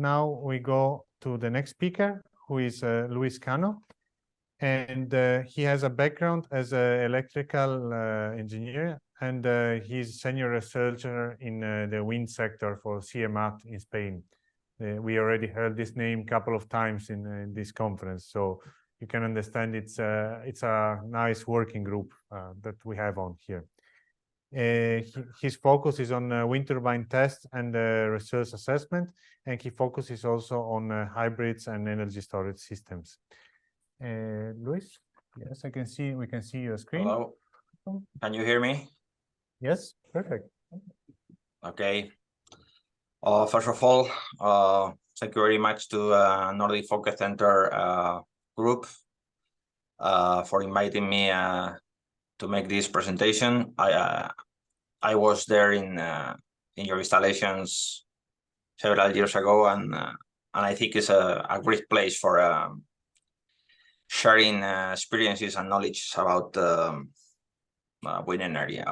now we go to the next speaker, who is Luis Cano. And he has a background as an electrical engineer, and he's senior researcher in the wind sector for CMAT in Spain. We already heard this name a couple of times in this conference, so you can understand it's a nice working group that we have on here. His focus is on wind turbine tests and research assessment, and he focuses also on hybrids and energy storage systems. Luis, yes, I can see. We can see your screen. Hello, can you hear me? Yes, perfect. Okay. First of all, thank you very much to Nordic Focus Center group for inviting me to make this presentation. I was there in your installations several years ago, and I think it's a great place for sharing experiences and knowledge about wind energy.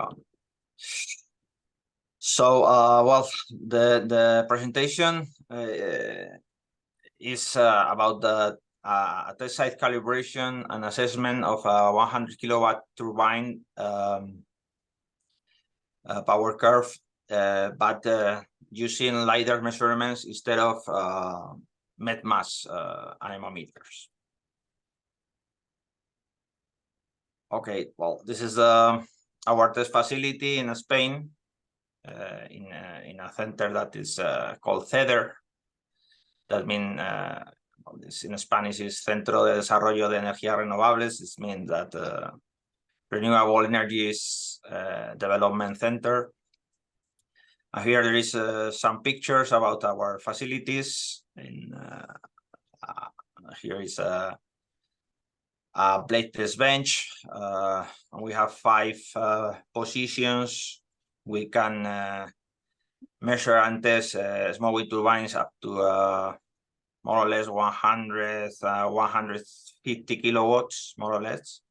So, well, the presentation is about the test site calibration and assessment of a 100 kilowatt turbine power curve, but using LIDAR measurements instead of met mass anemometers. Okay, well, this is our test facility in Spain, in a center that is called CEDER. That means, in Spanish, is Centro de Desarrollo de Energías Renovables. This means that Renewable Energies Development Center. Here there is some pictures about our facilities. Here is a blade test bench. We have 5 positions. We can measure and test small wind turbines up to more or less 100, 150 kilowatts, more or less.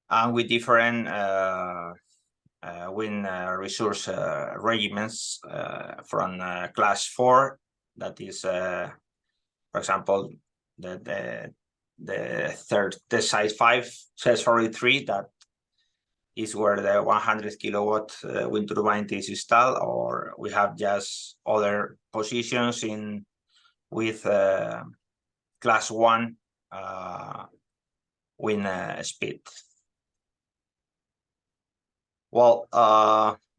And with different wind resource regiments from class 4, that is, for example, the third test site 5, says 43, that is where the 100 kilowatt wind turbine is installed, or we have just other positions in with class 1 wind speed. Well,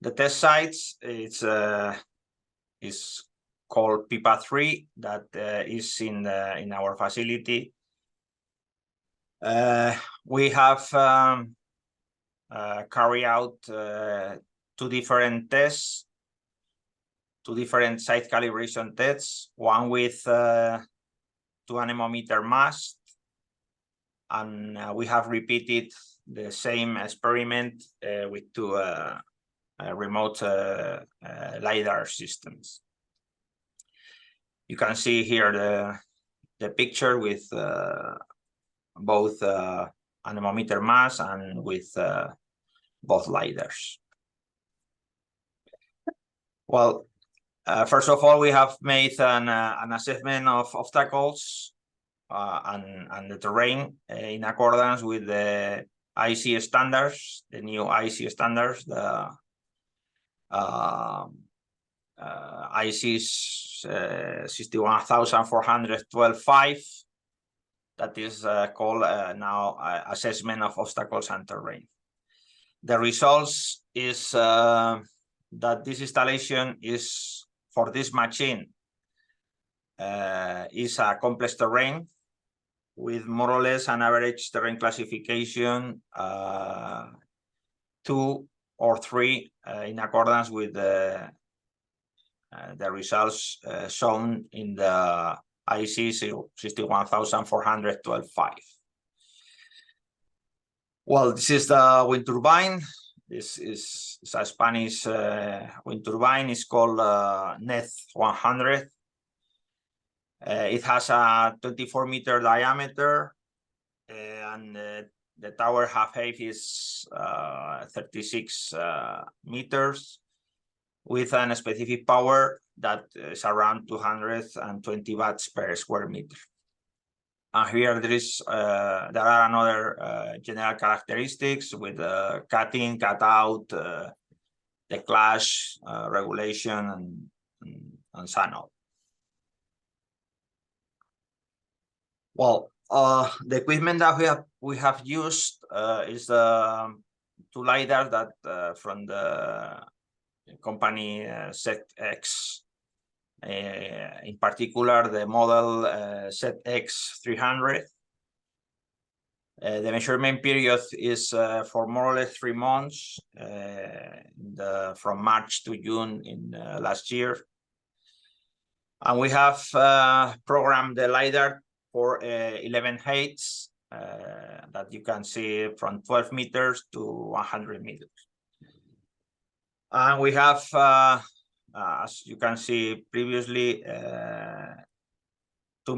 the test sites is called PIPA 3, that is in our facility. We have carry out 2 different tests, 2 different site calibration tests, one with 2 anemometer mast, and we have repeated the same experiment with 2 remote LIDAR systems. You can see here the picture with both anemometer mass and with both LIDARs. Well, first of all, we have made an assessment of obstacles and the terrain in accordance with the IC standards, the new IC standards, the IC 61412.5, that is called now assessment of obstacles and terrain. The results is that this installation is, for this machine, is a complex terrain with more or less an average terrain classification 2 or 3 in accordance with the results shown in the IC 61412.5. Well, this is the wind turbine. This is a Spanish wind turbine. It's called NET 100. It has a 24-meter diameter, and the tower half height is 36 meters, with a specific power that is around 220 watts per square meter. And here there are another general characteristics with cut-in, cut-out, the clash regulation, and so on. Well, the equipment that we have used is two LIDARs that from the company ZX. In particular, the model ZX300. The measurement period is for more or less 3 months, from March to June in last year. And we have programmed the LIDAR for 11 heights that you can see from 12 meters to 100 meters. And we have, as you can see previously, 2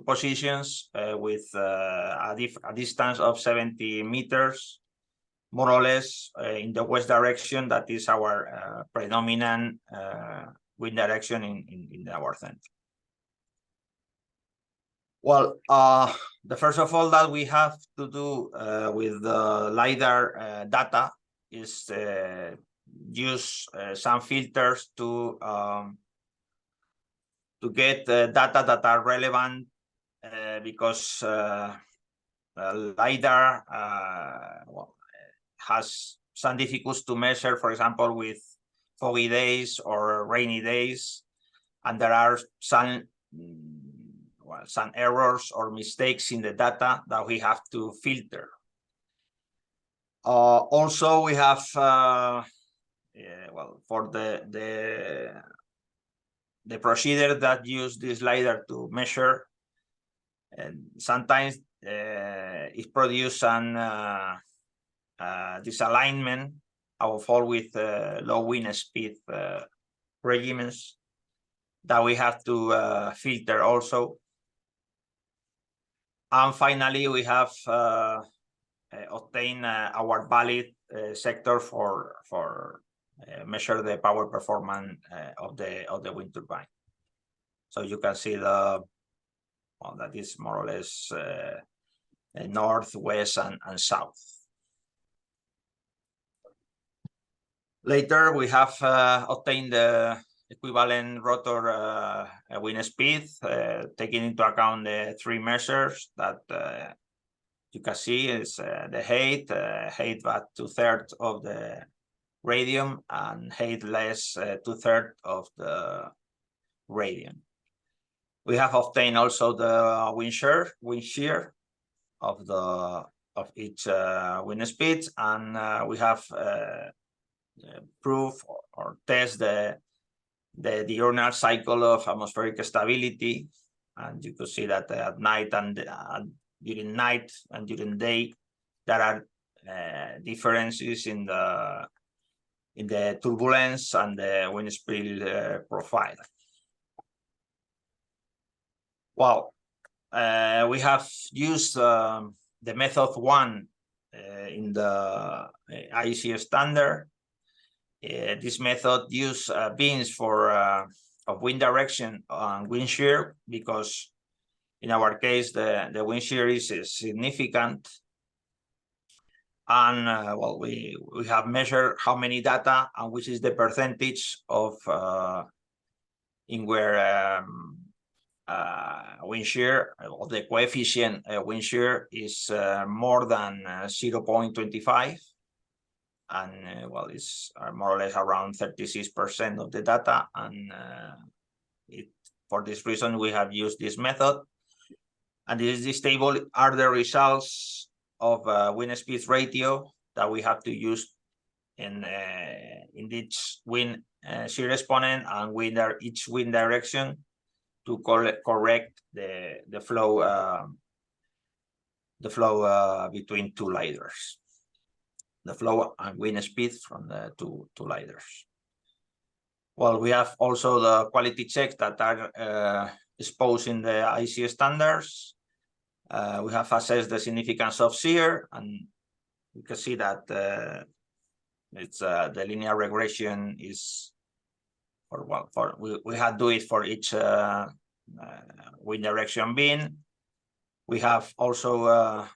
positions with a distance of 70 meters, more or less, in the west direction. That is our predominant wind direction in our center. Well, the first of all that we have to do with the LIDAR data is use some filters to get data that are relevant because LIDAR has some difficulties to measure, for example, with foggy days or rainy days, and there are some errors or mistakes in the data that we have to filter. Also, we have for the procedure that use this LIDAR to measure, and sometimes it produces an disalignment of all with low wind speed regimens that we have to filter also. And finally, we have obtained our valid sector for measure the power performance of the wind turbine. So you can see that is more or less north, west, and south. Later, we have obtained the equivalent rotor wind speed, taking into account the 3 measures that you can see is the height about 2/3 of the radium, and height less 2/3 of the radium. We have obtained also the wind shear of each wind speed, and we have prove or test the diurnal cycle of atmospheric stability, and you could see that at night and during night and during day there are differences in the turbulence and the wind speed profile. Well, we have used the method 1 in the IEC standard. This method uses beams for of wind direction and wind shear, because in our case the wind shear is significant. And well, we have measured how many data and which is the percentage of in where wind shear, or the coefficient wind shear is more than 0.25, and well, it's more or less around 36% of the data, and for this reason we have used this method. And this table are the results of wind speed ratio that we have to use in each wind shear exponent and each wind direction to correct the flow between 2 LIDARs, the flow and wind speed from the two LIDARs. Well, we have also the quality checks that are exposed in the IEC standards. We have assessed the significance of shear, and you can see that it's the linear regression is we had do it for each wind direction beam. We have also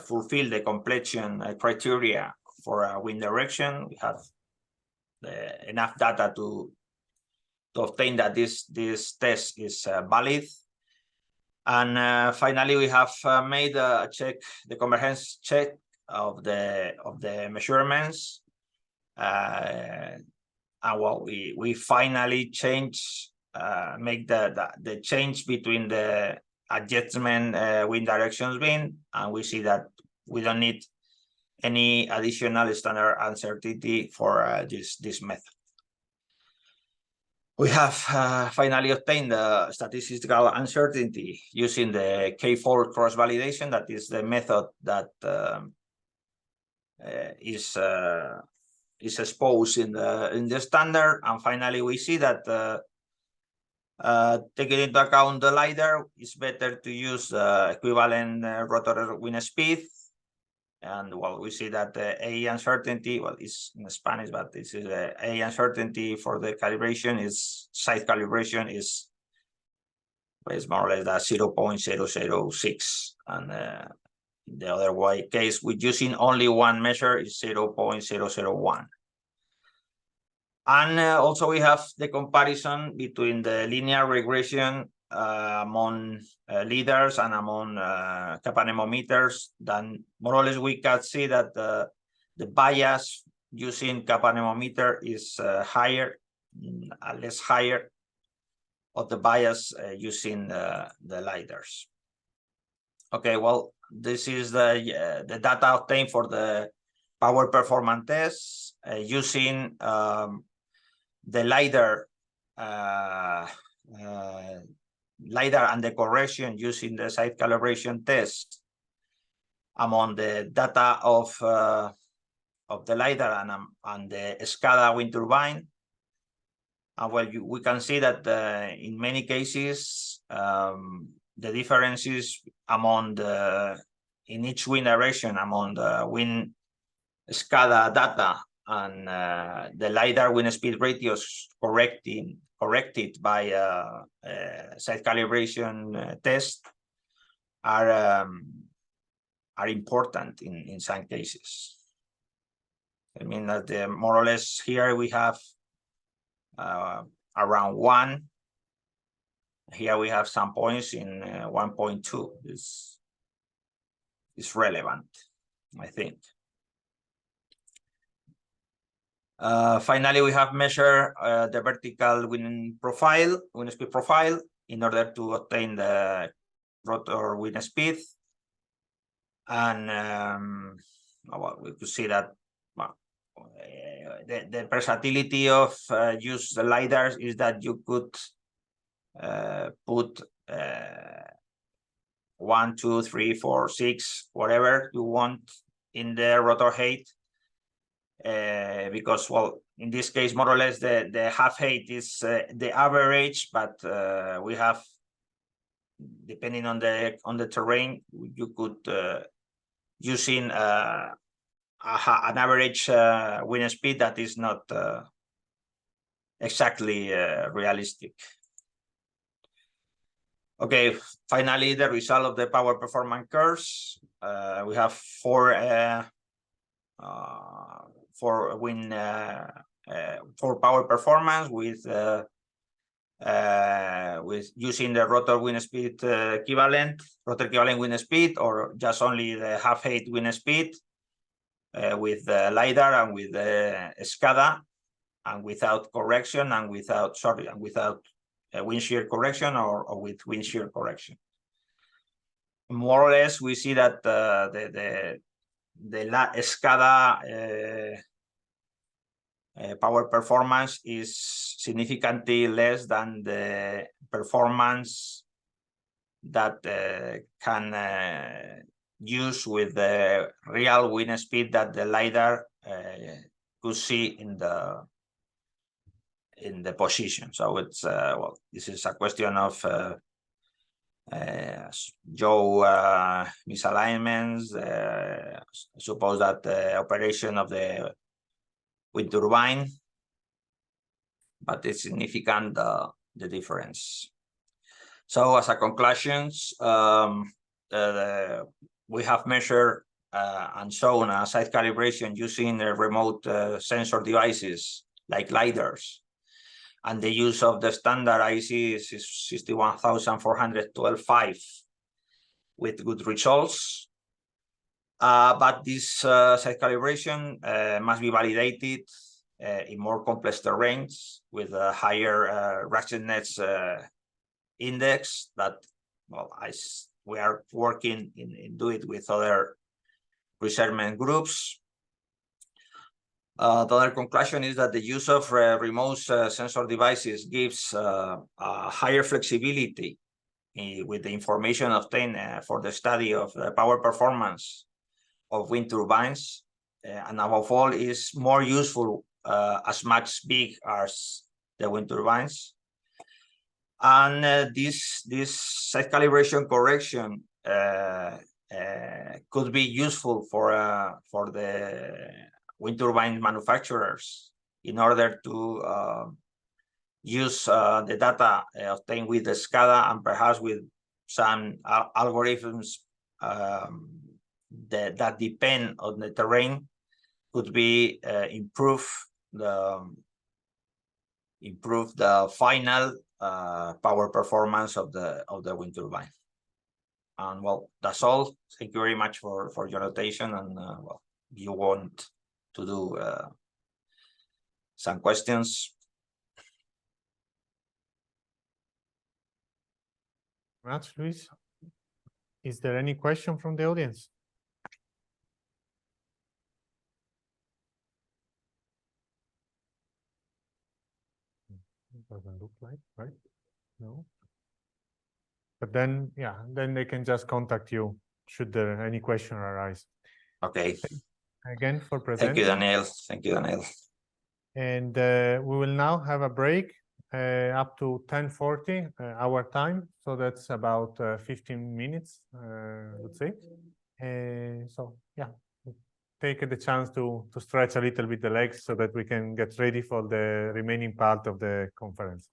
fulfilled the completion criteria for wind direction. We have enough data to obtain that this test is valid. And finally, we have made a check, the comprehensive check of the measurements. And well, we finally make the change between the adjustment wind directions beam, and we see that we don't need any additional standard uncertainty for this method. We have finally obtained the statistical uncertainty using the K-fold cross-validation. That is the method that is exposed in the standard. And finally, we see that taking into account the LIDAR, it's better to use the equivalent rotor wind speed. And well, we see that the A uncertainty, well, it's in Spanish, but this is a uncertainty for the calibration is site calibration is more or less that 0.006, and the other case with using only one measure is 0.001. And also we have the comparison between the linear regression among LIDARs and among kappa anemometers. Then more or less we can see that the bias using kappa anemometer is higher, less higher of the bias using the LIDARs. Okay, well, this is the data obtained for the power performance test using the LIDAR and the correction using the site calibration test among the data of the LIDAR and the SCADA wind turbine. And well, we can see that in many cases the differences among in each wind direction among the wind SCADA data and the LIDAR wind speed ratios corrected by site calibration test are important in some cases. I mean that more or less here we have around 1. Here we have some points in 1.2. This is relevant, I think. Finally, we have measured the vertical wind speed profile in order to obtain the rotor wind speed. And well, we could see that the versatility of use the LIDARs is that you could put 1, 2, 3, 4, 6, whatever you want in the rotor height. Because, well, in this case, more or less the half height is the average, but we have, depending on the terrain, you could using an average wind speed that is not exactly realistic. Okay, finally, the result of the power performance curves. We have four power performance with using the rotor wind speed rotor equivalent wind speed, or just only the half height wind speed with the LIDAR and with the SCADA, and without correction and without wind shear correction or with wind shear correction. More or less, we see that the SCADA power performance is significantly less than the performance that can use with the real wind speed that the LIDAR could see in the position. So it's well, this is a question of yaw misalignments. Suppose that the operation of the wind turbine but it's significant, the difference. So as a conclusions, we have measured and shown a site calibration using remote sensor devices like LIDARs, and the use of the standard IC is 61412.5 with good results. But this site calibration must be validated in more complex terrains with a higher ruggedness index that, well, we are working in do it with other research groups. The other conclusion is that the use of remote sensor devices gives a higher flexibility with the information obtained for the study of the power performance of wind turbines, and above all is more useful as much big as the wind turbines. And this site calibration correction could be useful for the wind turbine manufacturers in order to use the data obtained with the SCADA and perhaps with some algorithms that depend on the terrain, could be improve the final power performance of the wind turbine. And well, that's all. Thank you very much for your attention. And well, you want to do some questions. Much, Luis. Is there any question from the audience? It doesn't look like, right? No. But then, yeah, then they can just contact you should there any question arise. Okay. Again for presenting. Thank you, Daniel. Thank you, Daniel. And we will now have a break up to 10:40 our time. So that's about 15 minutes, let's say. So yeah, take the chance to stretch a little bit the legs so that we can get ready for the remaining part of the conference.